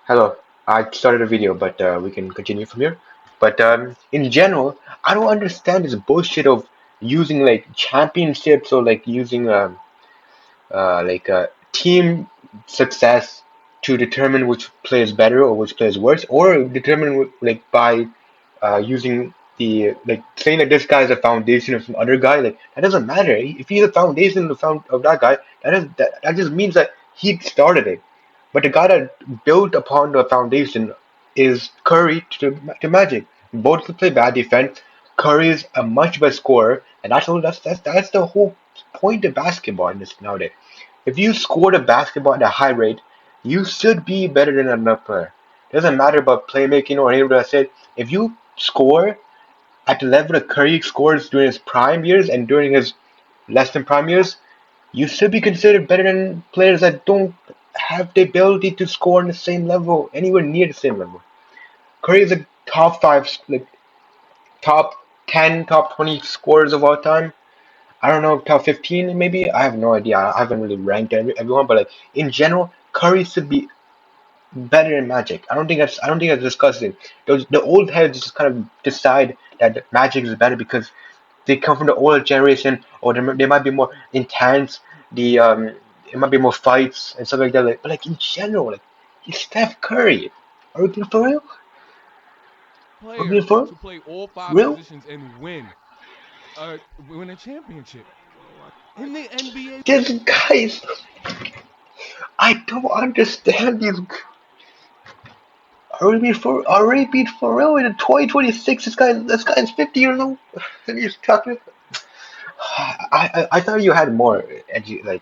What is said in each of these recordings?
Hello. I started a video, but we can continue from here. But in general, I don't understand this bullshit of using like championships or like using team success to determine which plays better or which plays worse, or determine like by using the like saying that this guy is a foundation of some other guy. Like that doesn't matter. If he's a foundation of of that guy, that just means that he started it. But the guy that built upon the foundation is Curry to Magic. Both play bad defense. Curry is a much better scorer, and that's the whole point of basketball in this nowadays. If you scored a basketball at a high rate, you should be better than another player. It doesn't matter about playmaking or anything I said. If you score at the level that Curry scores during his prime years and during his less than prime years, you should be considered better than players that don't have the ability to score on the same level, anywhere near the same level. Curry is a top five, like top 10, top 20 scorers of all time. I don't know, top 15 maybe. I have no idea. I haven't really ranked everyone, but like in general, Curry should be better than Magic. I don't think that's disgusting. The old heads just kind of decide that Magic is better because they come from the older generation, or they might be more intense. The it might be more fights and stuff like that. But like in general, like he's Steph Curry. Are we being for real? Are we being Player for to play all five real? positions and win a championship in the NBA. This guys, I don't understand these. Are we being for real in 2026? This guy is 50 years old, and he's talking. I thought you had more edgy. Like,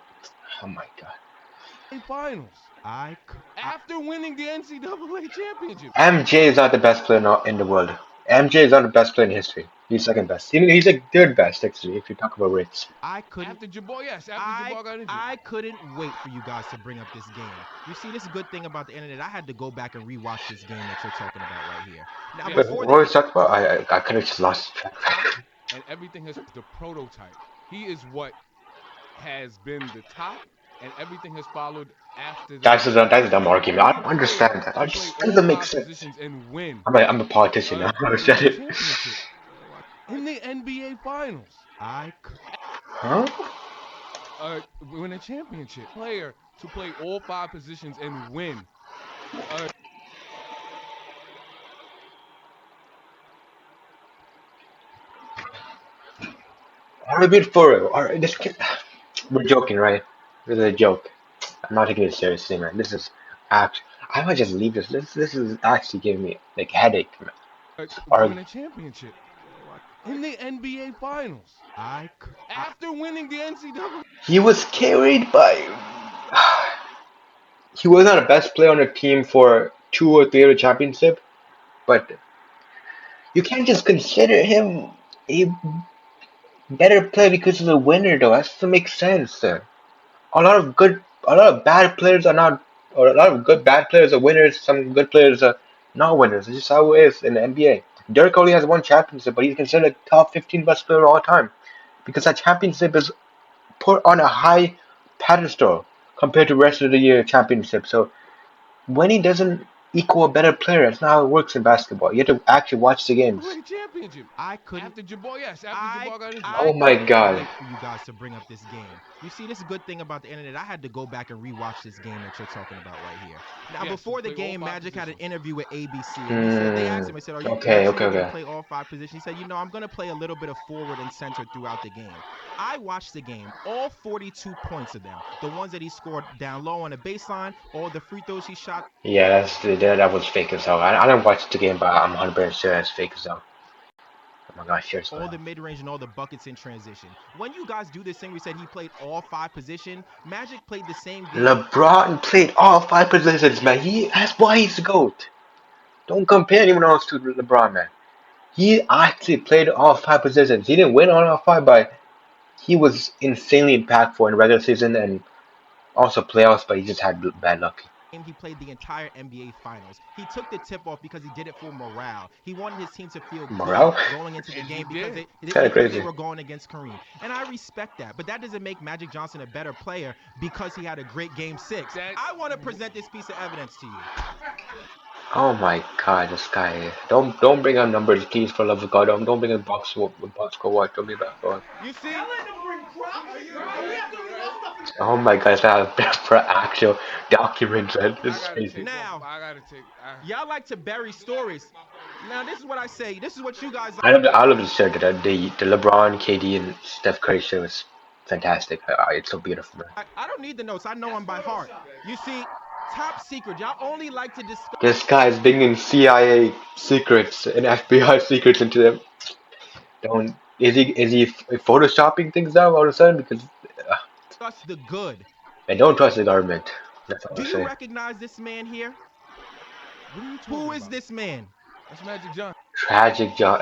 oh my god. Finals after winning the NCAA championship. MJ is not the best player in the world. MJ is not the best player in history. He's second best. He's like third best actually if you talk about rates. After Jabbar, yes, after Jabbar got injured. I couldn't wait for you guys to bring up this game. You see, this is a good thing about the internet. I had to go back and rewatch this game that you're talking about right here. Now, Yes, But before what the was talking about? I could have just lost track. and everything has the prototype. He is what has been the top, and everything has followed after that. That's a dumb argument. I Only don't player understand that. to play That all doesn't make five sense. positions and win I'm a politician now. I win understand a it. championship in the NBA Finals. I Huh? Win a championship. Player to play all five positions and win. Uh, Are we being for real? We're joking, right? This is a joke. I'm not taking it seriously, man. This is act. I might just leave this. This is actually giving me like a headache, man. Or win a championship in the NBA Finals I after winning the NCAA. he was carried by. He was not the best player on the team for two or three of the championship, but you can't just consider him a better player because he's a winner, though. That doesn't make sense. A lot of bad players are not, or a lot of good bad players are winners. Some good players are not winners. It's just how it is in the NBA. Dirk only has one championship, but he's considered a top 15 best player of all time because that championship is put on a high pedestal compared to the rest of the year championship. So winning doesn't equal a better player. That's not how it works in basketball. You have to actually watch the games. Championship I couldn't after Jabbar, yes, after Jabbar got injured. Oh my God. wait for you guys to bring up this game. You see, this is a good thing about the internet. I had to go back and rewatch this game that you're talking about right here. Now, Yes, before the play all game, five Magic had an positions. interview with ABC, and he said they asked him. They said, "Are you Okay, sure okay, you're going to okay. play all five positions?" He said, I'm going to play a little bit of forward and center throughout the game." I watched the game, all 42 points of them, the ones that he scored down low on the baseline, all the free throws he shot. Yeah, that was fake as hell. I didn't watch the game, but I'm 100% sure that's fake as hell. Oh my gosh, seriously. All the mid range and all the buckets in transition. When you guys do this thing, we said he played all five position. Magic played the same game. LeBron played all five positions, man. That's why he's the GOAT. Don't compare anyone else to LeBron, man. He actually played all five positions. He didn't win on all five, but he was insanely impactful in regular season and also playoffs, but he just had bad luck. He played the entire NBA Finals. He took the tip off because he did it for morale. He wanted his team to feel good Morale? going into the And he game because did. Kind of because they crazy. were going against Kareem. And I respect that. But that doesn't make Magic Johnson a better player because he had a great game 6. That- I want to present this piece of evidence to you. Oh my God, this guy. Don't bring up numbers, please, for love of God. Don't bring up box score. What? Don't bring back for. You see? Oh my God, it's not for actual documents. Man. This I is gotta crazy. take Now, off. I gotta take. y'all like to bury stories. Now, this is what I say. This is what you guys like. I love the shirt. The LeBron, KD, and Steph Curry shirt was fantastic. It's so beautiful, man. I don't need the notes. I know them by heart. You see, top secret. Y'all only like to discuss. This guy is bringing CIA secrets and FBI secrets into them. Don't is he photoshopping things now all of a sudden? Because uh, The good. I don't trust the government. That's all Do I you say. recognize this man here? What are you talking Who is about? this man? That's Magic Johnson. Tragic job.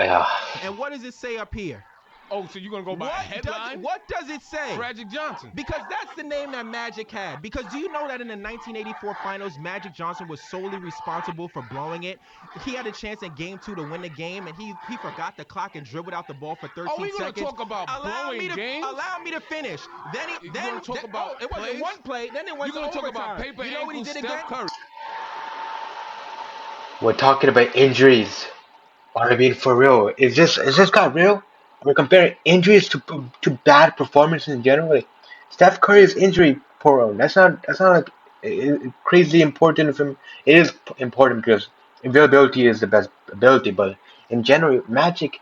And what does it say up here? Oh, so you're gonna go by headline? What does it say? Tragic Johnson. Because that's the name that Magic had. Because do you know that in the 1984 finals, Magic Johnson was solely responsible for blowing it? He had a chance in game 2 to win the game, and he forgot the clock and dribbled out the ball for 13 Are we gonna seconds. talk about blowing games? Allow me to finish. Then You wanna talk about it wasn't plays? one play. Then it went You're to gonna talk about overtime. paper You know what he ankle did Steph again? Curry. We're talking about injuries. I mean, for real, is this guy real? We're comparing injuries to bad performances in general. Like, Steph Curry is injury prone. That's not like crazy important from. It is important because availability is the best ability, but in general, Magic.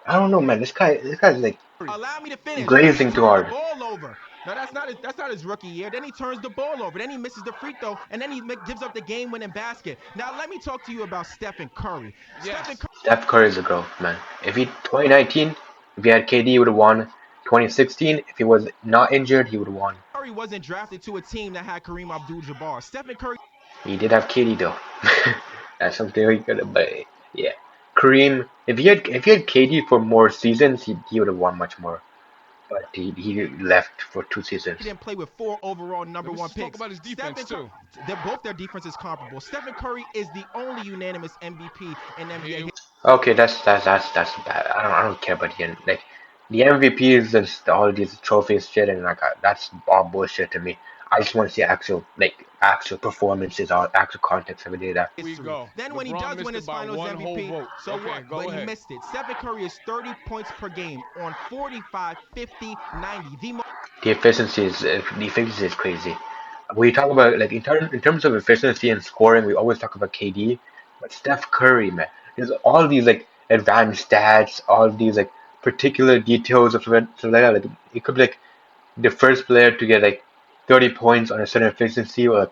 I don't know, man. This guy's like Allow me to finish. He glazing too turned the hard. ball over. No, that's not his rookie year. Then he turns the ball over. Then he misses the free throw, and then he gives up the game-winning basket. Now let me talk to you about Stephen Curry. Yes. Stephen Curry Steph Curry is a GOAT, man. If he 2019, if he had KD, he would have won. 2016, if he was not injured, he would have won. wasn't drafted to a team that had Kareem Abdul-Jabbar. Stephen Curry. He did have KD though. That's something we could have, but yeah. Kareem, if he had KD for more seasons, he would have won much more. But he left for 2 seasons. Didn't play with 4 overall number Let's one just talk picks. about his defense too. Both their defense is comparable. Stephen Curry is the only unanimous MVP in NBA Here- history. Okay, that's bad. I don't care about the MVPs and all these trophies shit and that's all bullshit to me. I just want to see actual performances or actual context every day. That we go. Then when he LeBron does missed win it his by finals one whole MVP, vote. so Okay, what? go But ahead. he missed it. Stephen Curry is 30 points per game on 45, 50, 90. the efficiency is crazy. We talk about in terms of efficiency and scoring, we always talk about KD, but Steph Curry, man, there's all these advanced stats, all these particular details of something like that. Like it could be the first player to get 30 points on a certain efficiency or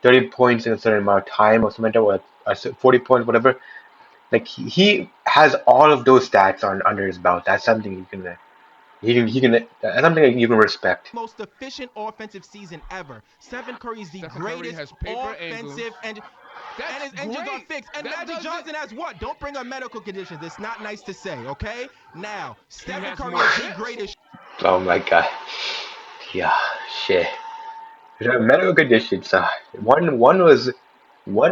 30 points in a certain amount of time or something like that, or 40 points, whatever. Like he has all of those stats on under his belt. That's something that's something that you can respect. Most efficient offensive season ever. Stephen Curry is the Stephen Curry greatest has paper ankles. offensive and That's his engines are great. fixed. And That Magic doesn't- Johnson has what? Don't bring up medical conditions. It's not nice to say, okay? Now, Stephen has Curry more is the chips. greatest. Oh my god. Yeah, shit. The medical conditions. One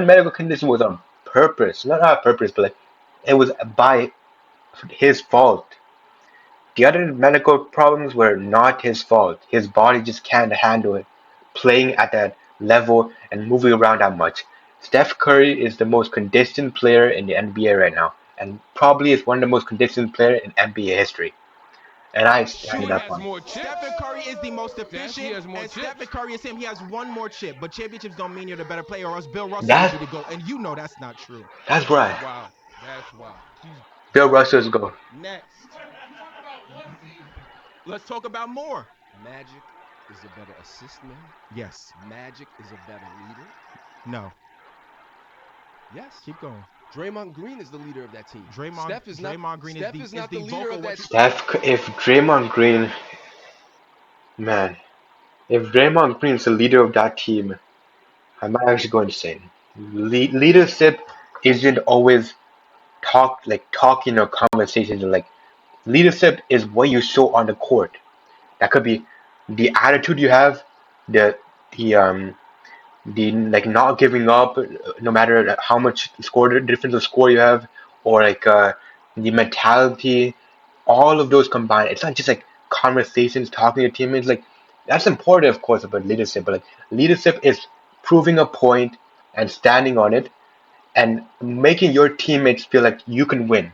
medical condition was on purpose. Not on purpose, but it was by his fault. The other medical problems were not his fault. His body just can't handle it, playing at that level and moving around that much. Steph Curry is the most consistent player in the NBA right now, and probably is one of the most consistent player in NBA history. And I stand He it up has on. more chips. Stephen Curry is the most Yes, he efficient, has more and chips. Stephen Curry is him. He has one more chip, but championships don't mean you're the better player, or else Bill Russell That- would be the GOAT, and you know that's not true. That's right. Wow. That's wild. He's Bill Russell's goal. Next. Let's talk about more. Magic is a better assist man. Yes. Magic is a better leader. No. Yes. Keep going. Draymond Green is the leader of that team. Draymond Steph is not, Green Steph is is not the the leader vocal of what that you- If Draymond Green, man, if Draymond Green is the leader of that team, I'm not actually going to say leadership isn't always talking or conversations. Leadership is what you show on the court. That could be the attitude you have, the the the like not giving up no matter how much score difference of score you have, or like the mentality, all of those combined. It's not just like conversations, talking to teammates. Like that's important, of course, about leadership. But like leadership is proving a point and standing on it and making your teammates feel like you can win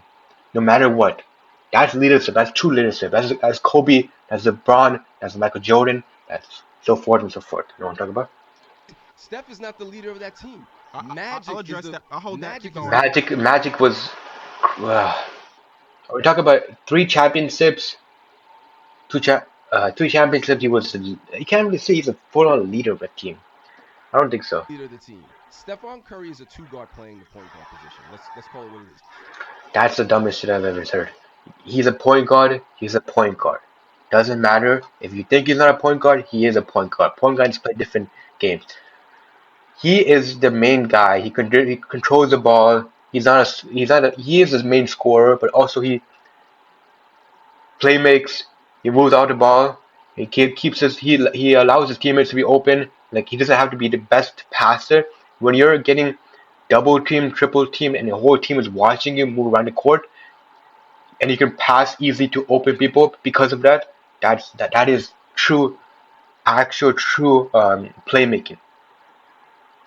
no matter what. That's leadership. That's true leadership. That's Kobe. That's LeBron. That's Michael Jordan. That's so forth and so forth. You know what I'm talking about? Steph is not the leader of that team. I'll address that. I'll hold that. Keep Magic is going. the Magic was. Uh, we talk about three championships, three championships. You can't really say he's a full-on leader of a team. I don't think so. leader of the team. Stephon Curry is a two guard playing the point guard position. Let's call it what it is. That's the dumbest shit I've ever heard. He's a point guard. He's a point guard. Doesn't matter if you think he's not a point guard. He is a point guard. Point guards play different games. He is the main guy. He controls the ball. He is the main scorer, but also he play makes. He moves out the ball. He allows his teammates to be open. Like he doesn't have to be the best passer. When you're getting double team, triple team, and the whole team is watching you move around the court, and you can pass easily to open people because of that. That is true, actual true playmaking,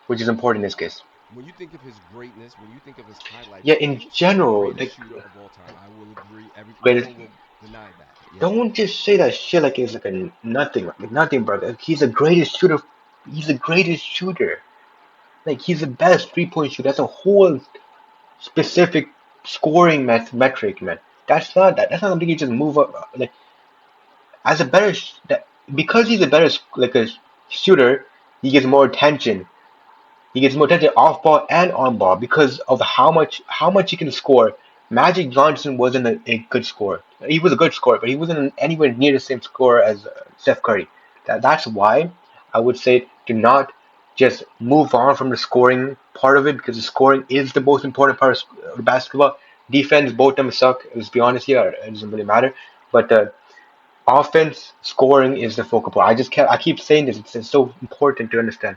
which is important in this case. When you think of his greatness, when you think of his highlights, Yeah, in he's the general, greatest like, shooter of all time. I will agree. No greatest. one will deny that. Yeah. Don't just say that shit like it's like a nothing, like nothing, bro. Like, he's the greatest shooter. He's the greatest shooter. Like he's the best 3-point shooter. That's a whole specific scoring metric, man. That's not something you just move up. Like as a better that because he's a better like a shooter, he gets more attention. He gets more attention off ball and on ball because of how much he can score. Magic Johnson wasn't a good scorer. He was a good scorer, but he wasn't anywhere near the same score as Steph Curry. That's why I would say do not just move on from the scoring part of it because the scoring is the most important part of basketball. Defense, both of them suck. Let's be honest here. It doesn't really matter. But offense, scoring is the focal point. I keep saying this. It's so important to understand.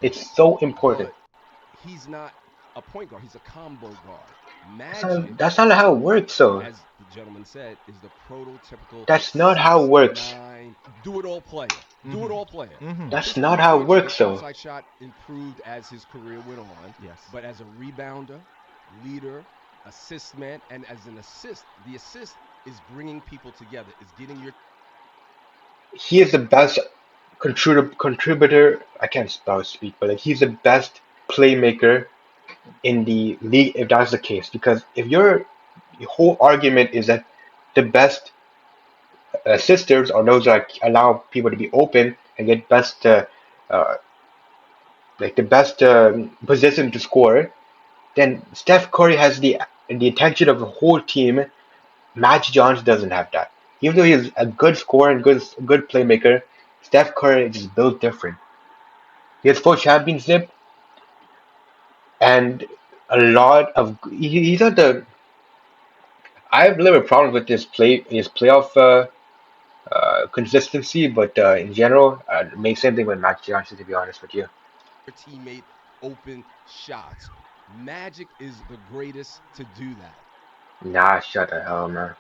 It's so important. But he's not a point guard. He's a combo guard. That's not, Magic, that's not how it works, though. as the gentleman said, is the prototypical That's not how it six works. nine do it all player. Do it Mm-hmm. all player. Mm-hmm. That's His not three how it point works, though. outside shot improved as his career went on. Yes. But as a rebounder, leader, assist man, and as an assist, the assist is bringing people together. Is getting your He is the best contributor. I can't spell speak, but like he's the best playmaker in the league if that's the case. Because if your whole argument is that the best assisters are those that allow people to be open and get best uh, like the best position to score, then Steph Curry has the attention of the whole team. Magic Johnson doesn't have that. Even though he's a good scorer and good playmaker, Steph Curry is just built different. He has 4 championship and a lot of he's not the. I have a little problem with his playoff consistency, but in general, same thing with Magic Johnson. To be honest with you, teammate open shots. Magic is the greatest to do that. nah, shut the hell, man.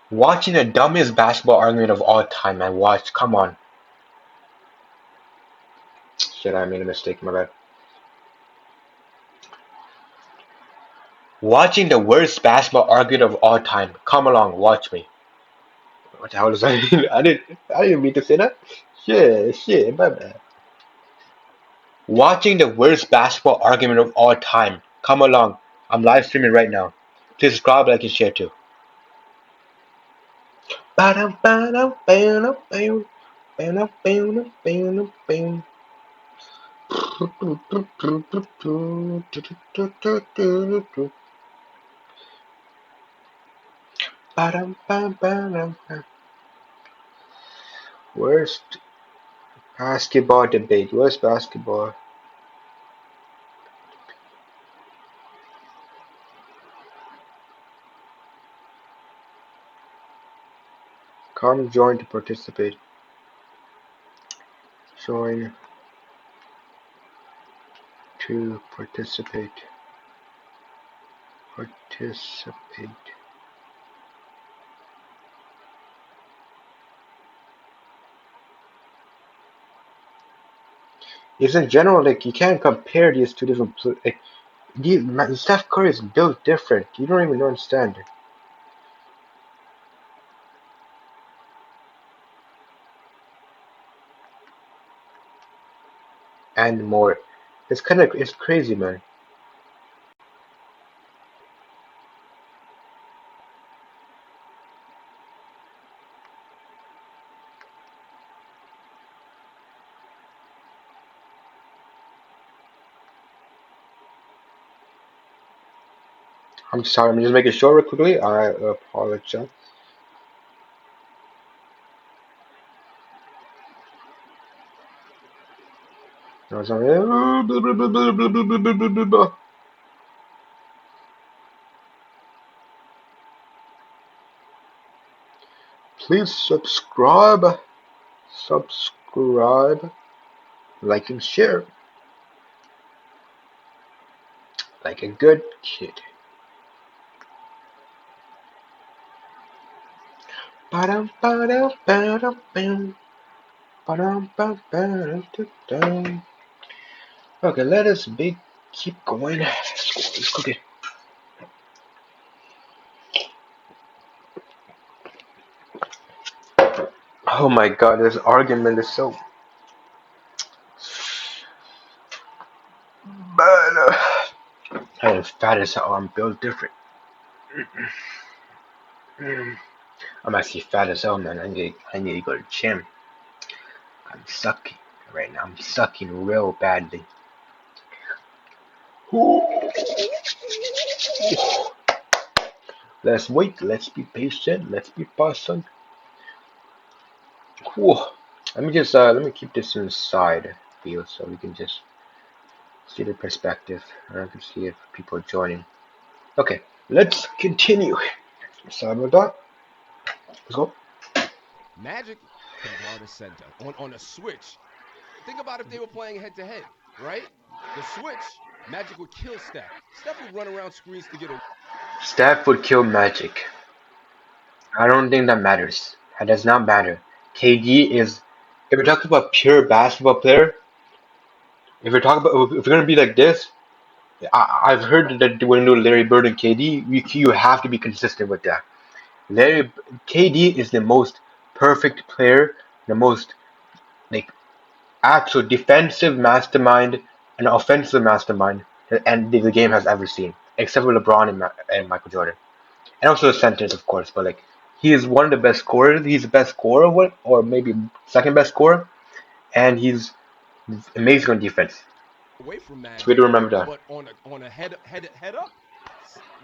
Watching the dumbest basketball argument of all time, man. Watch, come on. Shit, I made a mistake, my bad. Watching the worst basketball argument of all time. Come along, watch me. What the hell does that mean? I didn't mean to say that. Shit, my bad. Watching the worst basketball argument of all time. Come along. I'm live streaming right now. Please subscribe, like, and share too. Ba-dum, ba-dum, ba-dum, ba-dum, ba-dum, ba-dum, ba-dum, ba-dum. Ba-dum, ba-dum, ba-dum. Worst basketball debate. Worst basketball. Come join to participate. Join to participate. Participate. Is in general, like, you can't compare these two different like Steph Curry is built different. You don't even understand it. And more. It's crazy, man. I'm sorry, I'm just making sure real quickly. I apologize. I was on- Please subscribe, subscribe, like and share, like a good kid. Ba-dum, ba-dum, ba-dum, bam. Ba-dum, bam, ba-dum, dum. Okay, let us keep going. Let's cook it. Oh my god, this argument is so bad. I am fat as hell. I'm built different. I'm actually fat as hell, man. I need to go to the gym. I'm sucking right now. I'm sucking real badly. Let's wait. Let's be patient. Let's be patient. Whew. Let me keep this inside view so we can just see the perspective. I can see if people are joining. Okay, let's continue. Sorry about that. Let's go. Magic can guard a center on a switch. Think about if they were playing head to head, right? The switch, Magic would kill Steph. Steph would run around screens to get a. Steph would kill Magic. I don't think that matters. That does not matter. KD is, if we're talking about pure basketball player, if we're gonna be like this, I've heard that when you do Larry Bird and KD, you have to be consistent with that. Larry KD is the most perfect player, the most like actual defensive mastermind and offensive mastermind and the game has ever seen, except for LeBron and Michael Jordan, and also the centers, of course. But like, he is one of the best scorers. He's the best scorer, or maybe second best scorer, and he's amazing on defense. Away from So we Magic, to remember that. but on a head up,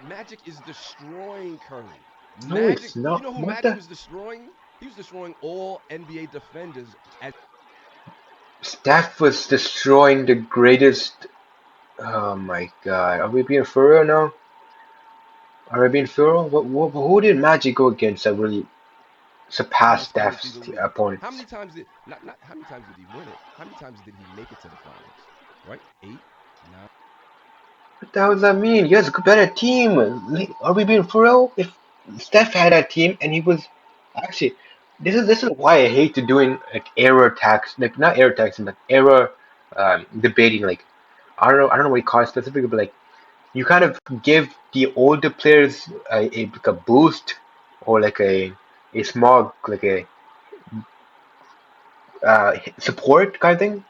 Magic is destroying Curry. No, Magic, it's you not. know who What Magic the? was destroying? He was destroying all NBA defenders as Steph was destroying the greatest. Oh my god. Are we being for real now? Are we being for real? Who did Magic go against that really surpassed greatest players to Steph's the league. How opponents? many times did not how many times did he win it? How many times did he make it to the finals? Right? 8, 9. What the hell does that mean? You guys a better team. Like, are we being for real? If Steph had a team and he was actually, this is why I hate to doing like error tax, like not error taxing, but error debating. Like, I don't know what you call it specifically, but like, you kind of give the older players like a boost or like a small like a support kind of thing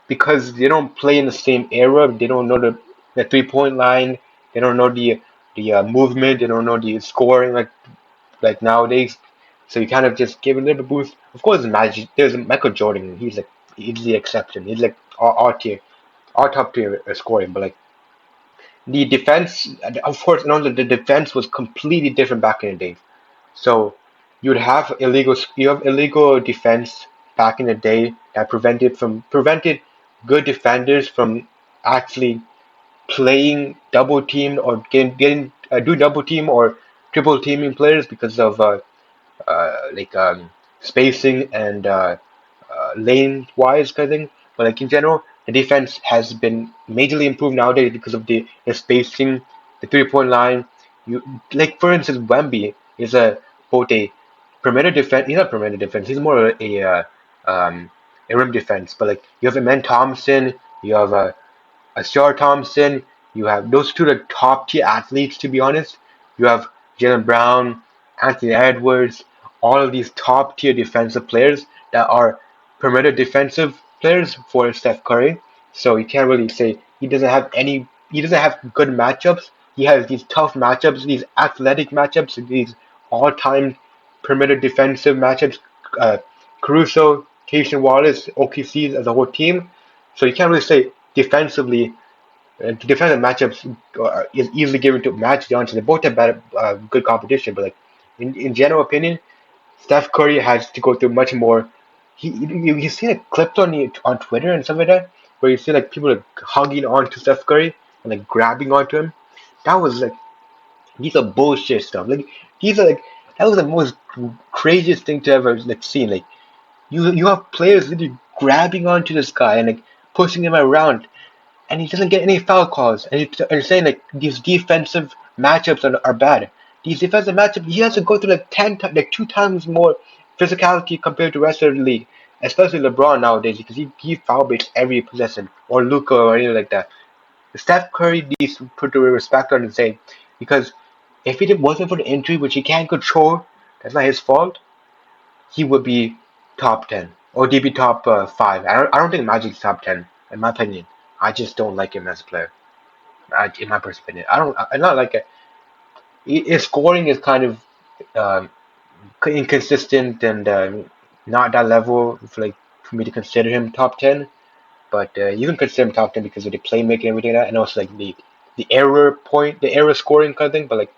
because they don't play in the same era. They don't know the 3 point line. They don't know the movement. They don't know the scoring like nowadays. So you kind of just give a little boost. Of course, Magic. There's Michael Jordan. He's the exception. He's like our tier, our top tier scoring. But like the defense, of course, the defense was completely different back in the day. So you have illegal defense back in the day that prevented good defenders from actually playing double team or getting do double team or triple teaming players because of like spacing and lane wise kind of thing. But like in general, the defense has been majorly improved nowadays because of the spacing, the 3 point line. You like for instance, Wemby is a both a perimeter defense. He's not perimeter defense. He's more um, a rim defense. But like you have Amen Thompson, you have Stuart Thompson. You have those two are top tier athletes, to be honest. You have Jalen Brown, Anthony Edwards, all of these top tier defensive players that are perimeter defensive players for Steph Curry. So you can't really say he doesn't have any. He doesn't have good matchups. He has these tough matchups, these athletic matchups, these all-time perimeter defensive matchups. Uh, Caruso, Casey Wallace, OKC as a whole team. So you can't really say defensively defensive matchups is easily given to Magic Johnson. They both have better, good competition, but like in general opinion, Steph Curry has to go through much more. You see like clips on Twitter and stuff like that, where you see like people like hugging onto Steph Curry and like grabbing onto him. That was like these are bullshit stuff. Like these are like that was the most craziest thing to ever like seen. Like you have players literally grabbing onto this guy and like pushing him around and he doesn't get any foul calls. And saying like these defensive matchups are bad. These defensive matchups, he has to go through like like 2 times more physicality compared to the rest of the league, especially LeBron nowadays because he foul baits every possession or Luka or anything like that. Steph Curry needs to put the respect on and say because if it wasn't for the injury, which he can't control, that's not his fault. He would be top 10 or he'd be top 5. I don't think Magic's top 10 in my opinion. I just don't like him as a player. In my perspective, I don't. I not like it. His scoring is kind of um, inconsistent and not that level for me to consider him top 10. But you can consider him top 10 because of the playmaking and everything like that, and also like the error scoring kind of thing. But like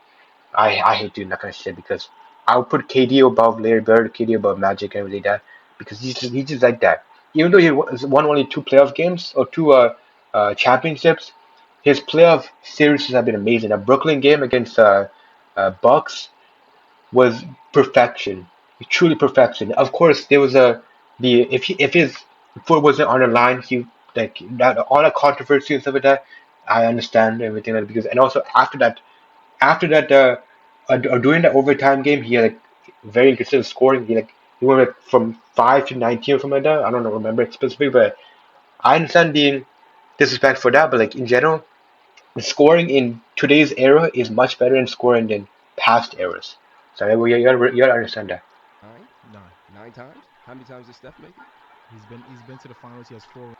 I hate doing that kind of shit because I would put KD above Larry Bird, KD above Magic, and everything like that because he's just like that. Even though he won only 2 playoff games or 2 championships, his playoff series have been amazing. A Brooklyn game against Bucks was perfection, truly perfection. Of course, there was the if his foot wasn't on the line, he like that all the controversy and stuff like that. I understand everything like because and also after that, during the overtime game, he had like very inconsistent scoring. He went like, from 5 to 19 or something like that. I don't know, remember it specifically, but I understand being disrespect for that. But like in general, the scoring in today's era is much better in scoring than past eras. So you gotta understand that. Nine, Nine. 9 times. How many times did Steph make it? He's been to the finals. He has 4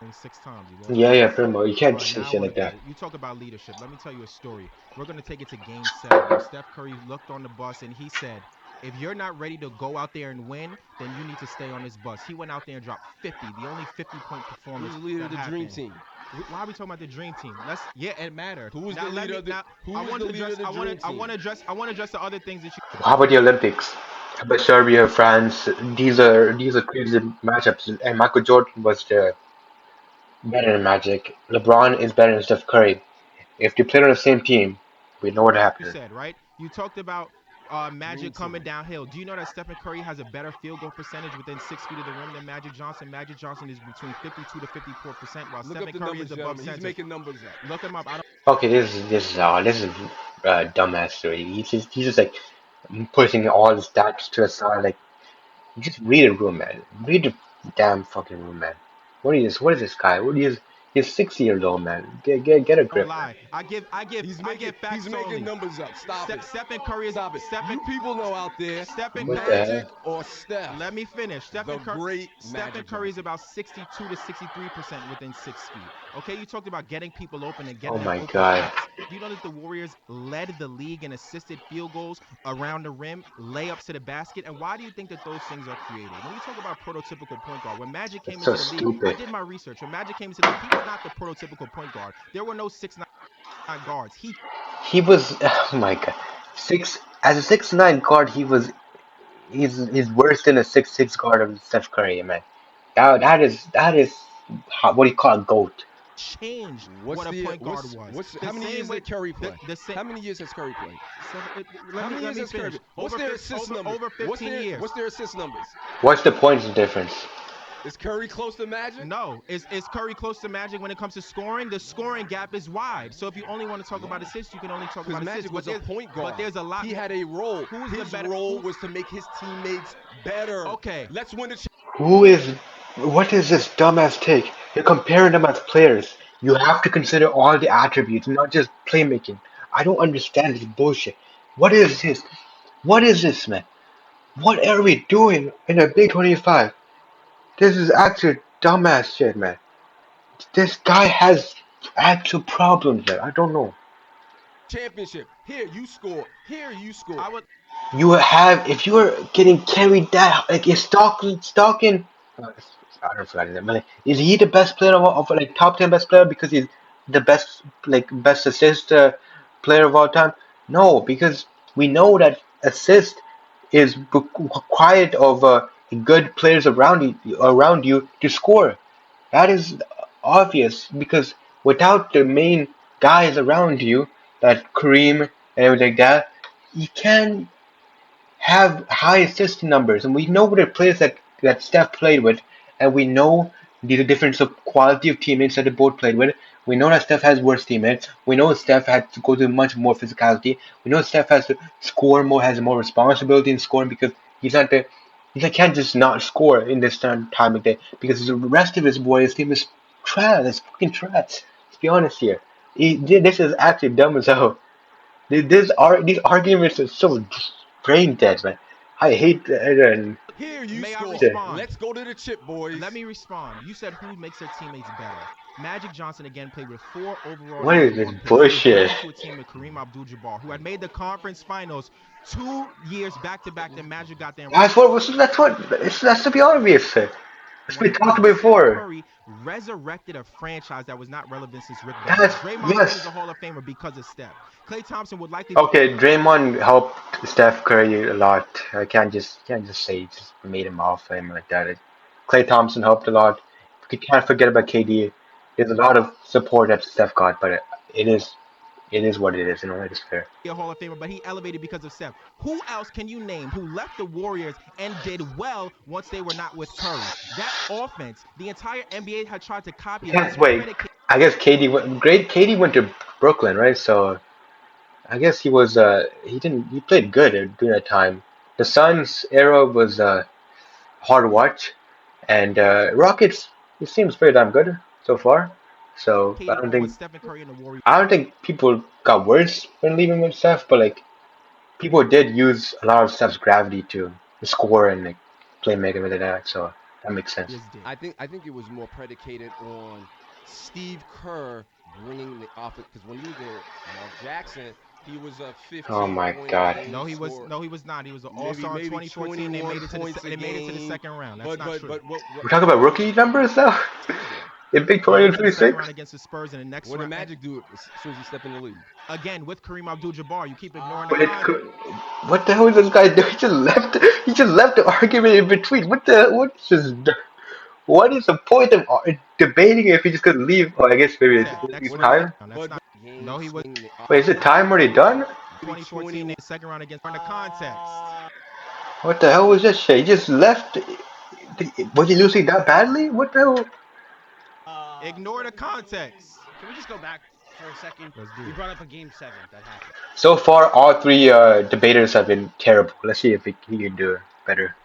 rings 6 times. He lost Yeah, yeah, twice. pretty much. You can't say Now shit what like is that. it? You talk about leadership. Let me tell you a story. We're gonna take it to Game 7 where Steph Curry looked on the bus and he said, "If you're not ready to go out there and win, then you need to stay on this bus." He went out there and dropped 50, the only 50-point Who was performance the leader that of the dream happened. team? Why are we talking about the dream team? Yeah, it mattered. Who was Now the let leader me of the now. Who I was want the to leader address. of the dream team? I want to address the other things that you. How about the Olympics? How about Serbia, France? These are crazy matchups. And Michael Jordan was better than Magic. LeBron is better than Steph Curry. If they played on the same team, we know what You happened. said, right? You talked about Dream Magic coming team. downhill. Do you know that Stephen Curry has a better field goal percentage within 6 feet of the rim than Magic Johnson? Magic Johnson is between 52 to 54%, while Look up Stephen the Curry numbers, is above gentlemen. He's center. making numbers up. Look him up. I don't. Okay, this is dumbass story. He's just like pushing all his stats to the side. Like just read the room, man. Read the damn fucking room, man. What is this guy? He's 6 years old, man. Get a Don't grip, man. lie. I give He's facts making only. numbers up. Stop it. Stephen Curry is Stop it. Stephen You people know out there, Stephen What the Curry. Magic hell? or Steph, Let me finish. the great Stephen Magic Curry is Johnson. about 62 to 63% within 6 feet. Okay, you talked about getting people open and Oh getting them my open god. shots. Do you know that the Warriors led the league in assisted field goals around the rim, layups to the basket? And why do you think that those things are created? When you talk about prototypical point guard, when Magic came It's so into the league, I stupid. did my research. When Magic came into the league, he was not the prototypical point guard. There were no 6'9" guards. He He was oh my god. Six as a 6'9" guard, he's worse than a 6'6" guard of Steph Curry, man. That is what do you call a goat? changed What's what a the point guard was. what's The how many same years way did Curry the play? the same How many years has Curry played? seven, How many let years me has Curry? finish. What's their assist numbers? Over What's 15 their years. what's their assist numbers? What's the points difference? Is Curry close to Magic? No, is Curry close to Magic when it comes to scoring? The scoring gap is wide. So if you only want to talk about assists, you can only talk Because about assists. Magic was a point guard. But there's a lot. He had a role. Who's the His better- role who- was to make his teammates better. Okay. Let's win the What is this dumbass take? You're comparing them as players. You have to consider all the attributes, not just playmaking. I don't understand this bullshit. What is this? What is this, man? What are we doing in a Big 25? This is actual dumbass shit, man. This guy has actual problems, man. I don't know. championship. Here you score. Here you score. I would. You have, if you are getting carried that, like, is Stockton, I don't forget that, but like, is he the best player of like top 10 best player because he's the best, like, best assist player of all time? No, because we know that assist is required of good players around you to score. That is obvious because without the main guys around you, that Kareem and everything like that, you can't have high assist numbers, and we know the players that Steph played with, and we know the difference of quality of teammates that they both played with. We know that Steph has worse teammates. We know Steph had to go through much more physicality. We know Steph has to score more, has more responsibility in scoring because he can't just not score in this time of day because the rest of his boys' team is trash. It's fucking trash. Let's be honest here. This is actually dumb as hell. These arguments are so brain dead, man. I hate that. And Here you May I score. respond? Let's go to the chip, boys. Let me respond. You said who makes their teammates better. Magic Johnson again played with 4 overall. What is number this one picks. bullshit? He was married to a team with Kareem Abdul-Jabbar, who had made the conference finals 2 years back to back. Then Magic got there. That's to be obvious. That's we talked before. Curry resurrected a franchise that was not relevant since Rick Barnes. That's Draymond Green yes. is a Hall of Famer because of Steph. Klay Thompson would likely. Okay, Draymond helped Steph Curry a lot. I can't just say he just made him off him like that. Klay Thompson helped a lot. You can't forget about KD. There's a lot of support that Steph got, but it is what it is. You know, it is fair. A Hall of Famer, but he elevated because of Steph. Who else can you name who left the Warriors and did well once they were not with Curry? That offense, the entire NBA had tried to copy. Yes, wait. I guess KD went to Brooklyn, right? So I guess he played good during that time. The Suns era was hard to watch, and Rockets, it seems pretty damn good so far. So I don't think people got worse when leaving with Steph, but like people did use a lot of Steph's gravity to score and like play make and like that. So that makes sense. I think it was more predicated on Steve Kerr bringing the offense because when you were there, Jackson, he was a 15. Oh my God. No, he was not. He was an All-Star in 2014. They made it to the second round. That's not true. We're talking about rookie numbers now. In Big 2026 against the Spurs in the next what round. did Magic do as soon as he stepped in the league? Again with Kareem Abdul-Jabbar, you keep ignoring what the hell is this guy doing? He just left the argument in between. What is the point of debating if he just could leave? Oh, I guess maybe it's time. No, he was. Wait, is it time already done? 2014 the second round against the context. What the hell was that shit? He just left. Was he losing that badly? What the hell? Ignore the context. Can we just go back for a second? You brought up a game 7 that happened. So far, all three debaters have been terrible. Let's see if he can do better.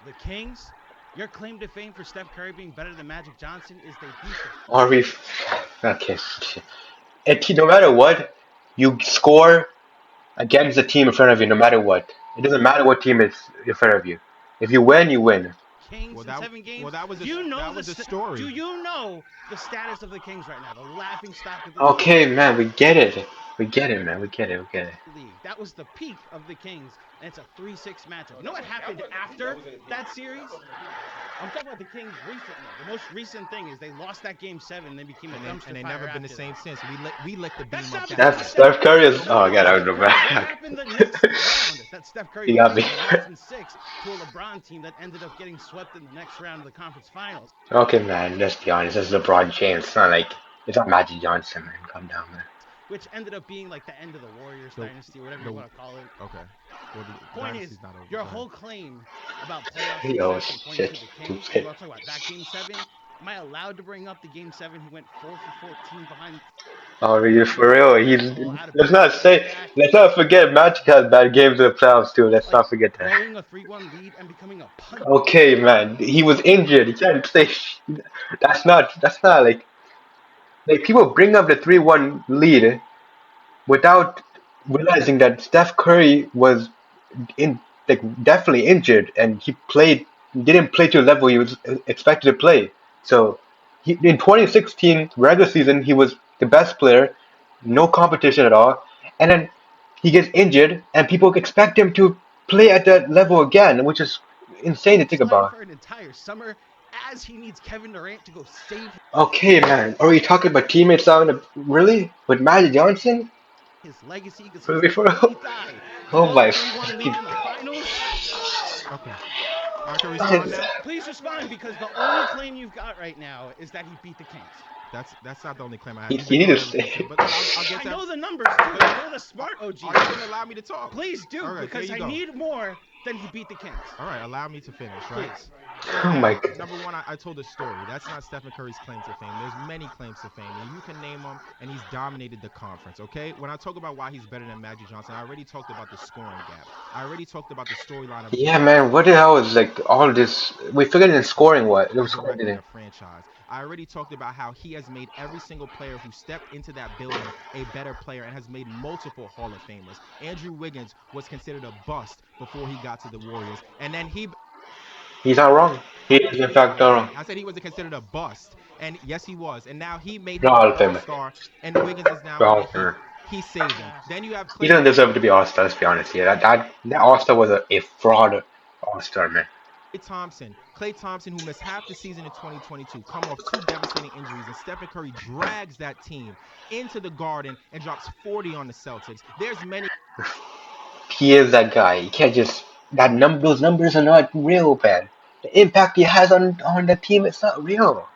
The Kings, your claim to fame for Steph Curry being better than Magic Johnson is they beat the. Are we? Okay. And no matter what, you score against the team in front of you. No matter what, it doesn't matter what team is in front of you. If you win, you win. Kings in 7 games. Well, that was the story. Do you know the status of the Kings right now? The laughing stock of the Okay, man, we get it. We get it, man. We get it. league. That was the peak of the Kings, and it's a 3-6 matchup. You know what happened after that series? I'm talking about the Kings recently. The most recent thing is they lost that game 7 and they became a dumpster and they fire never been the after same that. since. We licked the beam up. That's Steph Curry is. Oh god, I don't know, What man. happened the next round? That Steph Curry You got me. lost in 6 to a LeBron team that ended up getting swept in the next round of the conference finals. Okay, man. Let's be honest. This is LeBron James. It's not Magic Johnson, man. Calm down, man. which ended up being like the end of the Warriors The- dynasty, whatever the- you want to call it. Okay. Well, the Point dynasty's is, not over. your Go ahead. whole claim about playoff Yo, success and pointing to shit, the Kings, stupid. you want to talk about that game 7? Am I allowed to bring up the game 7? He went 4 for 14 behind. Oh, you for real? He's. Out of Let's not bounds say. like that. Let's not forget. Magic has bad games in the playoffs too. Let's Like not forget that. blowing a 3-1 lead and becoming a punt. Okay, man. He was injured. You can't say. That's not. That's not like people bring up the 3-1 lead without realizing that Steph Curry was in like definitely injured and didn't play to the level he was expected to play. So in 2016 regular season he was the best player, no competition at all, and then he gets injured and people expect him to play at that level again, which is insane to think Player about. for an entire summer as he needs Kevin Durant to go save Okay, man, are we talking about teammates now? Really? With Magic Johnson? his legacy because he's Before, the only guy to oh blow a my 3-1 lead fucking. in the finals. Okay. I can respond now. Please respond because the only claim you've got right now is that he beat the Kings. That's not the only claim I have. You He's been need to guarding the say. Kings, but I'll get I to. know the numbers too. You're the smart OG. Are you gonna allow me to talk? Please do All right, because there you I go. need more than he beat the Kings. All right, allow me to finish, right? Please. Oh Now, my god. number one, I told a story. That's not Stephen Curry's claim to fame. There's many claims to fame, and you can name them, and he's dominated the conference, okay? When I talk about why he's better than Magic Johnson, I already talked about the scoring gap. I already talked about the storyline of Yeah, man, what the hell is like all this? We figured in scoring what? It was the scoring record in today. a franchise. I already talked about how he has made every single player who stepped into that building a better player and has made multiple Hall of Famers. Andrew Wiggins was considered a bust before he got to the Warriors, and then he He's not wrong. He is in fact not wrong. I said he wasn't considered a bust, and yes, he was. And now he made No him Hall an of Famer. all-star, and Wiggins is now No on Hall the of Heat. Famer. He saved him. Then you have He Klay doesn't deserve to be All-Star, let's be honest here. That All-Star was a fraud All-Star, man. Thompson. Klay Thompson, who missed half the season in 2022, come off 2 devastating injuries, and Stephen Curry drags that team into the Garden and drops 40 on the Celtics. There's many He is that guy. You can't just those numbers are not real, man. The impact he has on the team is not real.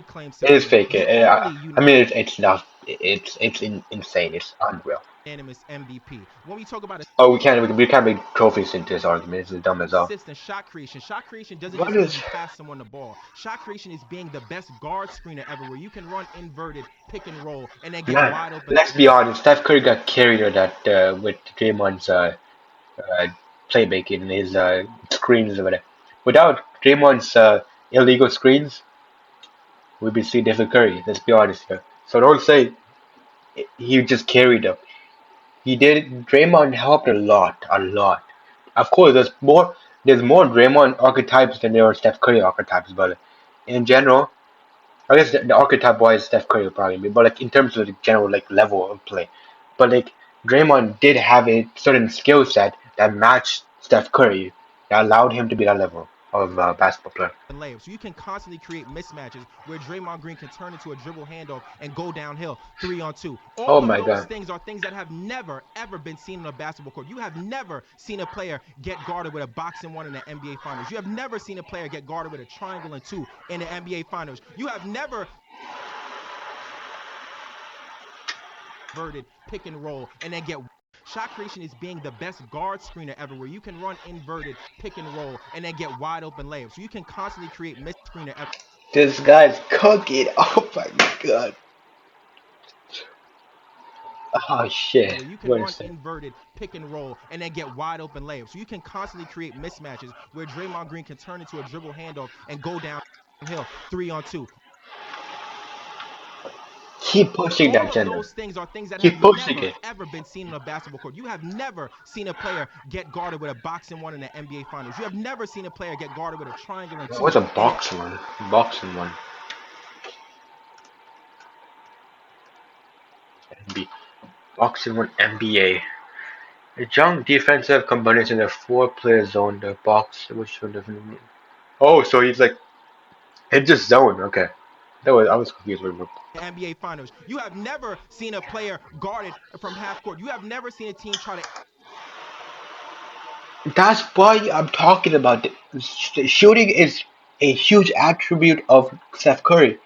claims to It is fame. fake. The I only I mean, it's not. Insane. It's unreal. unanimous MVP. When we talk about Oh, we can't make trophies into this argument. This is dumb as hell. assists and shot creation. Shot creation doesn't What just mean is? you pass someone the ball. Shot creation is being the best guard screener ever, where you can run inverted, pick and roll, and then get Man, wide open. let's be honest. Steph Curry got carried with that with Draymond's playmaking and his screens over there. Without Draymond's illegal screens, we'd be seeing different Curry. Let's be honest here. So don't say he just carried them. He did. Draymond helped a lot, a lot. Of course, there's more Draymond archetypes than there are Steph Curry archetypes, but in general, I guess the archetype wise Steph Curry probably, but like in terms of the general like level of play, but like Draymond did have a certain skill set that matched Steph Curry that allowed him to be that level of basketball player. Layup. So you can constantly create mismatches where Draymond Green can turn into a dribble handoff and go downhill 3-on-2. Oh All of my those God. things are things that have never, ever been seen on a basketball court. You have never seen a player get guarded with a box and one in the NBA Finals. You have never seen a player get guarded with a triangle and 2 in the NBA Finals. You have never inverted pick and roll and then get shot creation is being the best guard screener ever, where you can run inverted pick and roll and then get wide open layups. So you can constantly create miss screener ever. This guy's cooking. Oh my God. Oh shit. Where you can What run is that? inverted pick and roll and then get wide open layups. So you can constantly create mismatches where Draymond Green can turn into a dribble handoff and go downhill 3-on-2. Keep pushing All that of agenda. those things are things that Keep have pushing never, it. ever been seen on a basketball court. You have never seen a player get guarded with a box and one in the NBA Finals. You have never seen a player get guarded with a triangle and 2. What's a boxing one? Boxing one. NB. Boxing one NBA. A young defensive combination of 4-player zone, the box, which one doesn't mean. Oh, so he's like, it just zone. Okay. I was confused with NBA Finals. You have never seen a player guarded from half court. You have never seen a team try to. That's why I'm talking about. Shooting is a huge attribute of Steph Curry.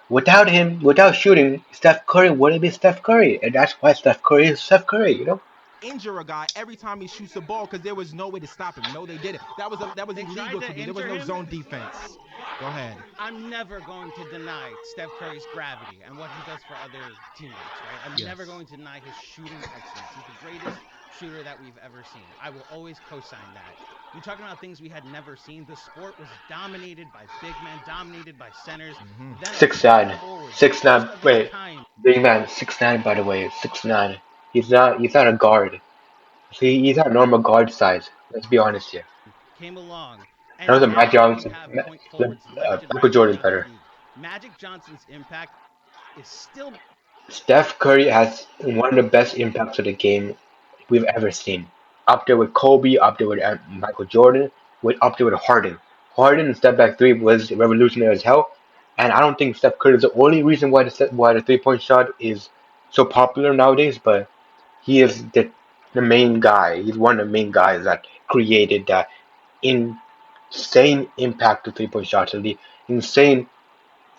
Without him, without shooting, Steph Curry wouldn't be Steph Curry, and that's why Steph Curry is Steph Curry. You know. Injure a guy every time he shoots the ball because there was no way to stop him. No, they didn't. That was They tried illegal to to me. There was injure no him. zone defense. Go ahead. I'm never going to deny Steph Curry's gravity and what he does for other teammates, right? I'm Yes. never going to deny his shooting excellence. He's the greatest shooter that we've ever seen. I will always co-sign that. You're talking about things we had never seen. The sport was dominated by big men, dominated by centers. Then a 6'9", point forward, the 6'9". first of its Wait, kind. big man, 6'9". By the way, 6'9". He's not a guard. He's not normal guard size. Let's be honest here. Came along, I know and that Matt now you Johnson, have point forwards left and Michael right Jordan's throughout the better. league. Magic Johnson's impact is still Steph Curry has one of the best impacts of the game we've ever seen. Up there with Kobe, up there with Michael Jordan, up there with Harden. Harden's step back three was revolutionary as hell, and I don't think Steph Curry is the only reason why the 3-point shot is so popular nowadays. But he is the main guy. He's one of the main guys that created that insane impact to 3-point shots. And the insane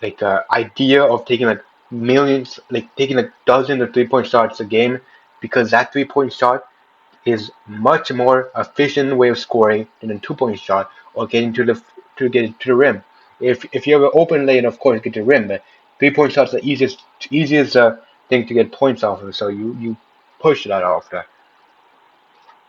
idea of taking like millions, like taking like dozens of 3-point shots a game, because that 3-point shot is much more efficient way of scoring than a 2-point shot or getting to get to the rim. If you have an open lane, of course, get to the rim, but 3-point shots are the easiest thing to get points off of. So you push that off that.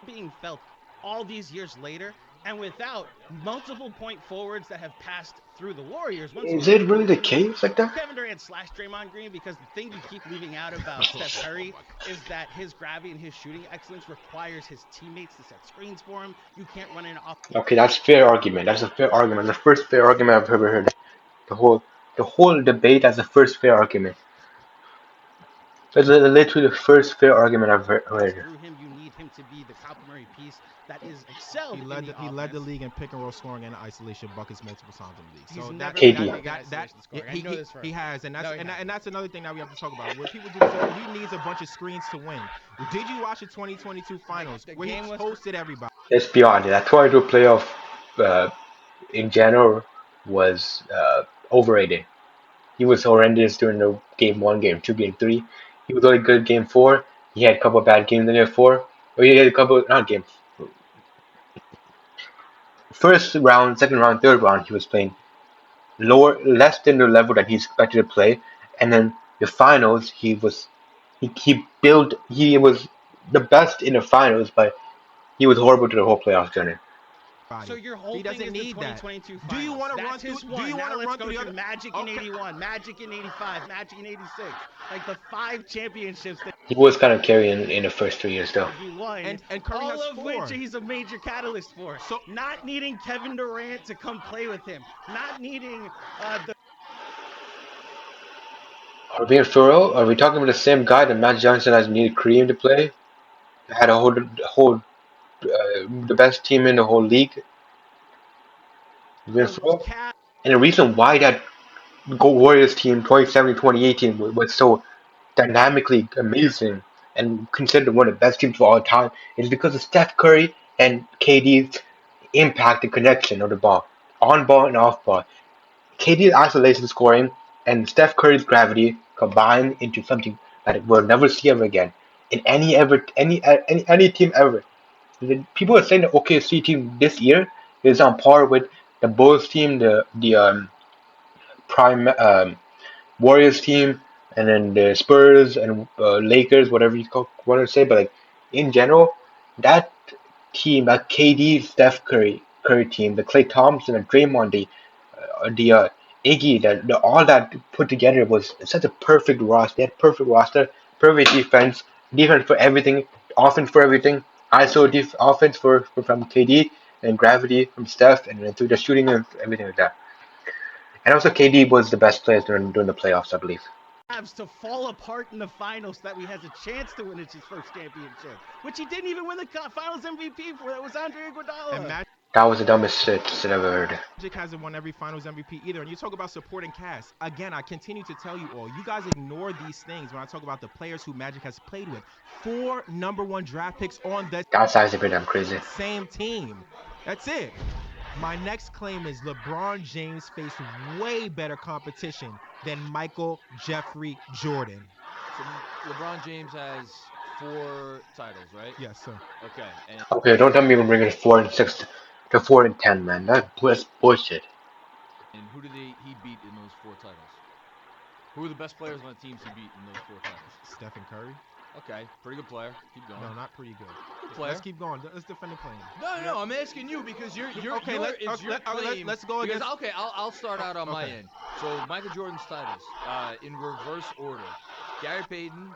being felt all these years later, and without multiple point forwards that have passed through the Warriors. Once Is again, it really the Kevin Durant, case like that? Kevin Durant slash Draymond Green, because the thing you keep leaving out about Oh Steph Curry my God. is that his gravity and his shooting excellence requires his teammates to set screens for him. You can't run an off. Okay, that's fair argument. That's a fair argument. That's the first fair argument I've ever heard. The whole debate as the first fair argument. That's literally the first fair argument I've heard. Through him, you need him to be the complementary piece that is excelled He in led the he led the offense. league in pick and roll scoring and isolation buckets multiple times in the league. He's So never KD. led the league in isolation scoring. I know this for he has, and No, he hasn't. and that's another thing that we have to talk about. Where people do this, oh, he needs a bunch of screens to win. Did you watch the 2022 finals The where he game was toasted everybody? Let's be honest. That 22 playoff uh, in general was overrated. He was horrendous during the game one, game two, game three. He was only good game four. He had a couple of bad games in there four. Or he had a couple not games. First round, second round, third round, he was playing less than the level that he's expected to play. And then the finals, he was the best in the finals, but he was horrible to the whole playoff journey. So your whole He thing doesn't is the need that. 2022 finals. Do you want to run That's through? his Do one. you Now want to let's run go through the through other? Magic in Okay. 81, Magic in 85, Magic in 86. Like the 5 championships that He was kind of carrying in the first 3 years, though. he won, And Curry all has of 4. which he's a major catalyst for. So- Not needing Kevin Durant to come play with him, not needing the Are we being thorough? Are we talking about the same guy that Matt Johnson has needed Kareem to play? Had a whole the best team in the whole league. Being thorough? Cavs. And the reason why that Go Warriors team 2017-2018 was so dynamically amazing and considered one of the best teams of all time is because of Steph Curry and KD's impact and connection of the ball and off ball. KD's isolation scoring and Steph Curry's gravity combined into something that we'll never see ever again in any team ever. People are saying the OKC team this year is on par with the Bulls team, the prime Warriors team, and then the Spurs and Lakers, whatever you want to say. But like in general, that team, that KD, Steph Curry team, the Klay Thompson, and Draymond, the Iggy, all that put together was such a perfect roster. They had perfect roster, perfect defense for everything, offense for everything, offense from KD, and gravity from Steph, and then through the shooting and everything like that. And also, KD was the best player during the playoffs, I believe. Cavs to fall apart in the finals so that he has a chance to win his first championship, which he didn't even win the finals MVP for. That was Andre Iguodala. And That was the dumbest shit I've ever heard. Magic hasn't won every Finals MVP either. And you talk about supporting cast. Again, I continue to tell you all, you guys ignore these things when I talk about the players who Magic has played with. 4 number 1 draft picks on the That size a bit damn crazy. same team. That's it. My next claim is LeBron James faced way better competition than Michael Jeffrey Jordan. So LeBron James has 4 titles, right? Yes, sir. Okay, and Okay, don't tell me we're bringing 4 and 6 to 4 and 10, man. That's bullshit. who did he beat in those 4 titles? Who are the best players on the teams he beat in those 4 titles? Stephen Curry. Okay, pretty good player. Keep going. No, not pretty good. Good player. Let's keep going. Let's defend the claim. No, I'm asking you because Okay, it's your claim. let's go Because against. okay, I'll start out on my Okay. end. So Michael Jordan's titles, in reverse order: Gary Payton,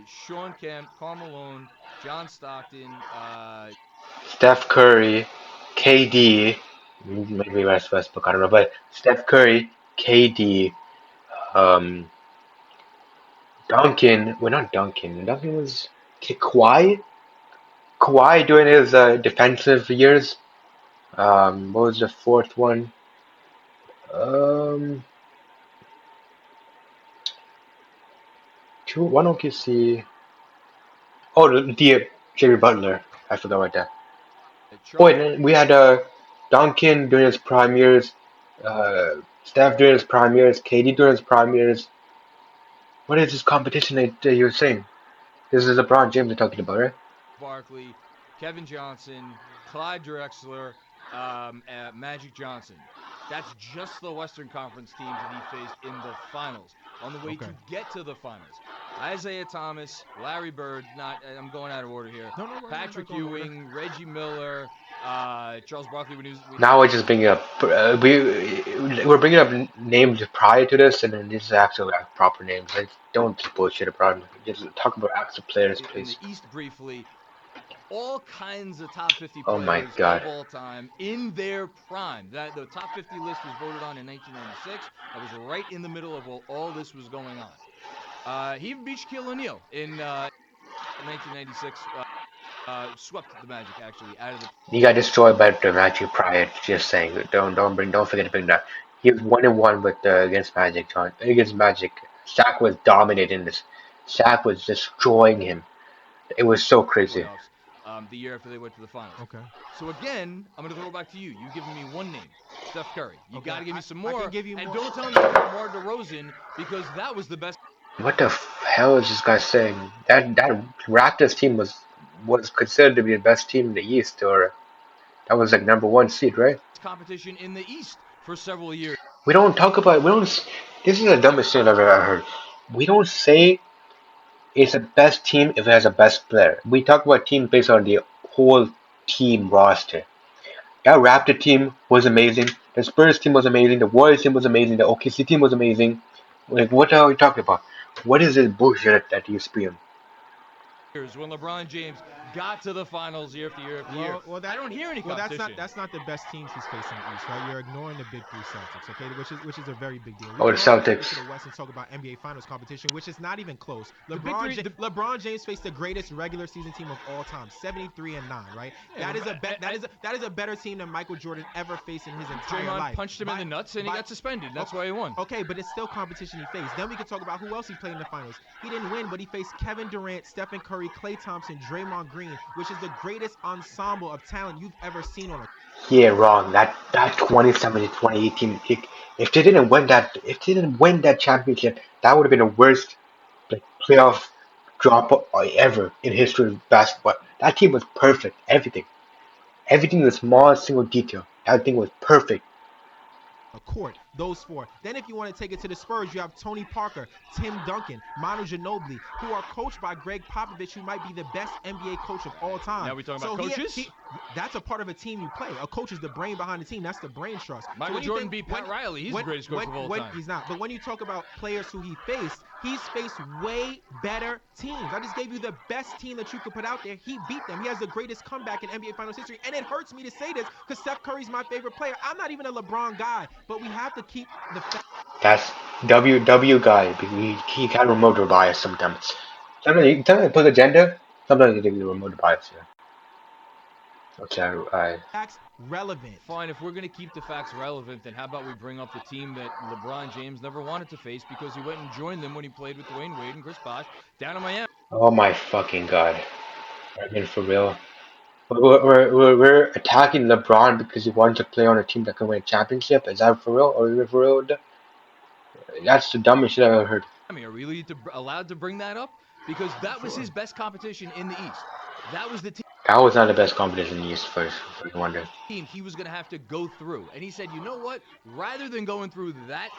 Sean Kemp, Karl Malone, John Stockton, Steph Curry, KD, maybe Westbrook, I don't know, but Steph Curry, KD, um, Duncan. Well, not Duncan. Duncan was Kawhi. Kawhi during his defensive years. What was the fourth one? Um, One OKC. Oh, the Jimmy Butler. I forgot about that. Oh, Charles. and then we had Duncan during his prime years, Steph during his prime years, KD during his prime years. What is this competition that you're saying? This is LeBron James you're talking about, right? Barkley, Kevin Johnson, Clyde Drexler, Magic Johnson. That's just the Western Conference teams that he faced in the finals. On the way Okay. to get to the finals, Isaiah Thomas, Larry Bird. I'm going out of order here. No, no, Patrick go in order. Ewing, Reggie Miller, Charles Barkley when he was. Now we're just bringing up we're bringing up names prior to this, and then this is actually like proper names. Like, don't just bullshit about it. Just talk about actual players, In the please. East briefly, all kinds of top 50 Oh my players God. of all time in their prime. That the top 50 list was voted on in 1996. That was right in the middle of all this was going on. He even beat Shaquille O'Neal in 1996. Swept the Magic actually out of the. He got destroyed by the Magic prior. Just saying. Don't forget to bring that. He was 1-1 with against Magic. Against Magic, Shaq was dominating this. Shaq was destroying him. It was so crazy. Playoffs. The year after they went to the finals. Okay. So again, I'm gonna throw it back to you. You've given me one name, Steph Curry. You Okay, gotta give me some I more. can give you and more. don't tell me DeMar DeRozan because that was the best What the hell is this guy saying? That Raptors team was considered to be the best team in the East, or that was like #1 seed, right? competition in the East for several years. We don't talk about we don't. This is the dumbest thing I've ever heard. We don't say it's the best team if it has the best player. We talk about teams based on the whole team roster. That Raptor team was amazing. The Spurs team was amazing. The Warriors team was amazing. The OKC team was amazing. Like, what the hell are you talking about? What is this bullshit that you spewing? When LeBron James got to the finals year after year after year. Well, I don't hear any Well, competition. that's not the best teams he's facing in the East, right? You're ignoring the big three Celtics, okay? Which is a very big deal. Oh, the We can also take it Celtics. to the West and talk about NBA Finals competition, which is not even close. big LeBron, three- LeBron James faced the greatest regular season team of all time, 73-9, right? Yeah, that is a better team than Michael Jordan ever faced in his entire Draymond life. punched him in the nuts and he got suspended. That's why he won. Okay, but it's still competition he faced. Then we can talk about who else he played in the finals. He didn't win, but he faced Kevin Durant, Stephen Curry, Klay Thompson, Draymond Green, which is the greatest ensemble of talent you've ever seen on a. Yeah, wrong. That 2017 2018. If they didn't win that championship, that would have been the worst like playoff drop ever in history of basketball. That team was perfect. Everything was small single detail. That thing was perfect. Court, those four. Then if you want to take it to the Spurs, you have Tony Parker, Tim Duncan, Manu Ginobili, who are coached by Greg Popovich, who might be the best NBA coach of all time. Now we talking about coaches? That's a part of a team you play. A coach is the brain behind the team. That's the brain trust. Michael Jordan beat Pat Riley. He's the greatest coach of all time. He's not. But when you talk about players who he faced, he's faced way better teams. I just gave you the best team that you could put out there. He beat them. He has the greatest comeback in NBA Finals history. And it hurts me to say this because Steph Curry's my favorite player. I'm not even a LeBron guy, but we have to keep the fact. That's W guy. He can remote bias sometimes. Sometimes he put agenda. Sometimes he gives you remote bias. Yeah. Okay, Facts relevant. Fine, if we're going to keep the facts relevant, then how about we bring up the team that LeBron James never wanted to face because he went and joined them when he played with Dwayne Wade and Chris Bosh down in Miami. Oh my fucking god. I mean, for real. We're attacking LeBron because he wanted to play on a team that can win a championship. Is that for real? Or is it for real? That's the dumbest shit I've ever heard. I mean, are we allowed to bring that up? Because that was his best competition in the East. That was the That was not the best competition in the East first. If you wonder. team he was going to have to go through. And he said, you know what? Rather than going through that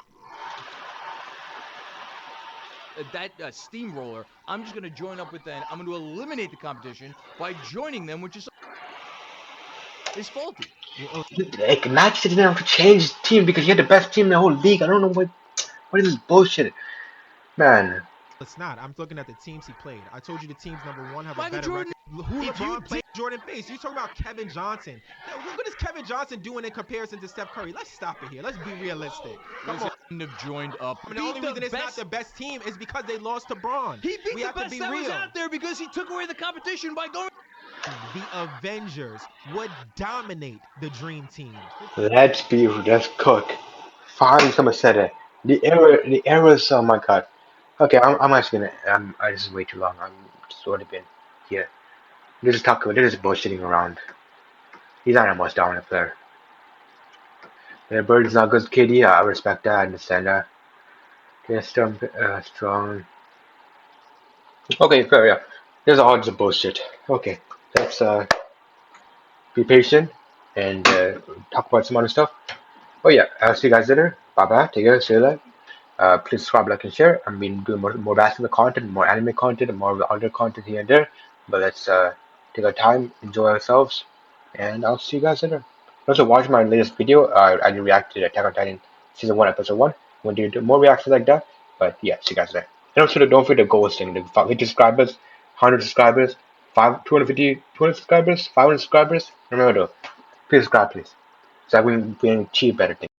steamroller, I'm just going to join up with them. I'm going to eliminate the competition by joining them, which is faulty. Like Magic didn't have to change his team because he had the best team in the whole league. I don't know what is this bullshit, man. It's not. I'm looking at the teams he played. I told you the teams number one have a Michael better Jordan, record. Who if you LeBron played Jordan face? You talking about Kevin Johnson? What is Kevin Johnson doing in comparison to Steph Curry? Let's stop it here. Let's be realistic. Come on. wouldn't have joined up. I mean, the only reason it's not the best team is because they lost to Braun. He beat We the have to best be that was real. out there because he took away the competition by going. The Avengers would dominate the Dream Team. Let's cook. Finally, someone said it. The errors. Oh my god. Okay, I'm actually gonna. This is way too long. I'm just already been here. This is Taco. This is bullshitting around. He's not a most dominant player. The bird is not good, KD. Yeah, I respect that. I understand that. Okay, strong. Okay, fair. Yeah, there's all kinds of bullshit. Okay, let's be patient and talk about some other stuff. Oh yeah, I'll see you guys later. Bye bye. Take care. See you later. Please subscribe, like, and share. I've been doing more basketball content, more anime content, and more of the other content here and there. But let's take our time, enjoy ourselves, and I'll see you guys later. Also, watch my latest video. I reacted to Attack on Titan Season 1, Episode 1. I'm going to do more reactions like that. But yeah, see you guys later. And also, don't forget the goals thing. The 50 subscribers, 100 subscribers, 250, 200 subscribers, 500 subscribers. Remember though, please subscribe, please. So that we can achieve better things.